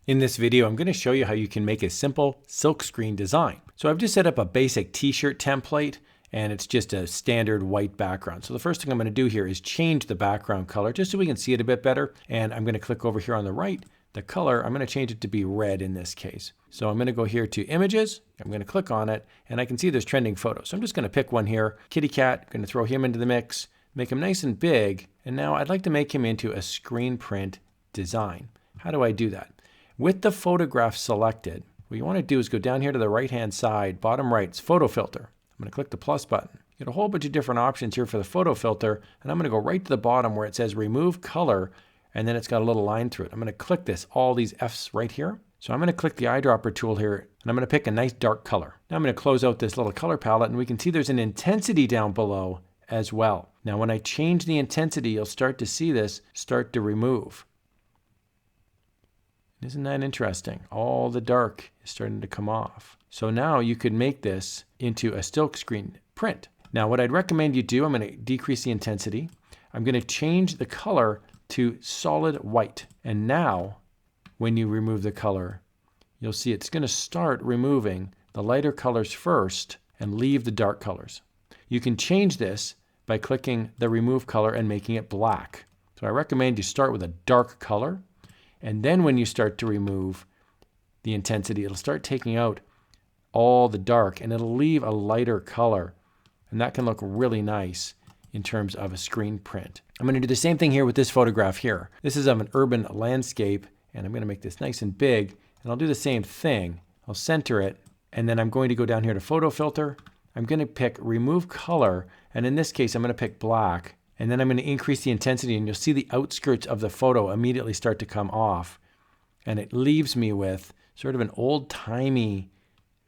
In this video, I'm going to show you how you can make a simple silkscreen design. So I've just set up a basic t-shirt template, and it's just a standard white background. So the first thing I'm going to do here is change the background color just so we can see it a bit better. And I'm going to click over here on the right. The color, I'm going to change it to be red in this case. So I'm going to go here to images. I'm going to click on it, and I can see there's trending photos. So I'm just going to pick one here. Kitty cat, I'm going to throw him into the mix, make him nice and big. And now I'd like to make him into a screen print design. How do I do that? With the photograph selected, what you want to do is go down here to the right-hand side, bottom right, it's photo filter. I'm going to click the plus button. You get a whole bunch of different options here for the photo filter, and I'm going to go right to the bottom where it says remove color, and then it's got a little line through it. I'm going to click this, all these F's right here. So I'm going to click the eyedropper tool here, and I'm going to pick a nice dark color. Now I'm going to close out this little color palette, and we can see there's an intensity down below as well. Now when I change the intensity, you'll start to see this start to remove. Isn't that interesting? All the dark is starting to come off. So now you could make this into a silkscreen print. Now what I'd recommend you do, I'm going to decrease the intensity. I'm going to change the color to solid white. And now when you remove the color, you'll see it's going to start removing the lighter colors first and leave the dark colors. You can change this by clicking the remove color and making it black. So I recommend you start with a dark color. And then when you start to remove the intensity, it'll start taking out all the dark and it'll leave a lighter color. And that can look really nice in terms of a screen print. I'm going to do the same thing here with this photograph here. This is of an urban landscape, and I'm going to make this nice and big. And I'll do the same thing. I'll center it, and then I'm going to go down here to photo filter. I'm going to pick remove color, and in this case I'm going to pick black. And then I'm going to increase the intensity, and you'll see the outskirts of the photo immediately start to come off. And it leaves me with sort of an old-timey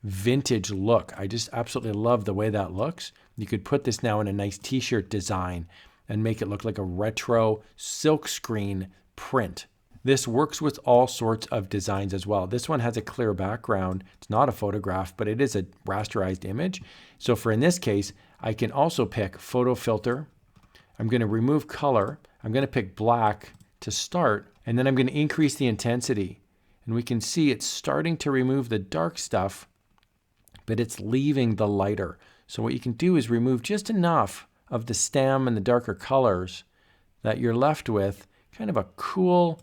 vintage look. I just absolutely love the way that looks. You could put this now in a nice t-shirt design and make it look like a retro silkscreen print. This works with all sorts of designs as well. This one has a clear background. It's not a photograph, but it is a rasterized image. So for in this case, I can also pick photo filter. I'm going to remove color. I'm going to pick black to start, and then I'm going to increase the intensity. And we can see it's starting to remove the dark stuff, but it's leaving the lighter. So what you can do is remove just enough of the stem and the darker colors that you're left with kind of a cool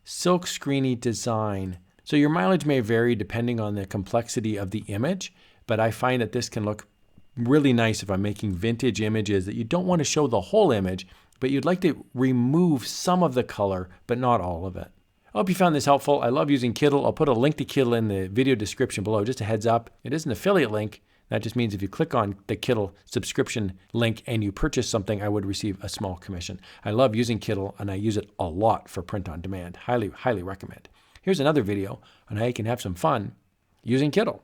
silkscreeny design. So your mileage may vary depending on the complexity of the image, but I find that this can look really nice if I'm making vintage images that you don't want to show the whole image, but you'd like to remove some of the color, but not all of it. I hope you found this helpful. I love using Kittl. I'll put a link to Kittl in the video description below. Just a heads up, it is an affiliate link. That just means if you click on the Kittl subscription link and you purchase something, I would receive a small commission. I love using Kittl, and I use it a lot for print on demand. Highly, highly recommend. Here's another video on how you can have some fun using Kittl.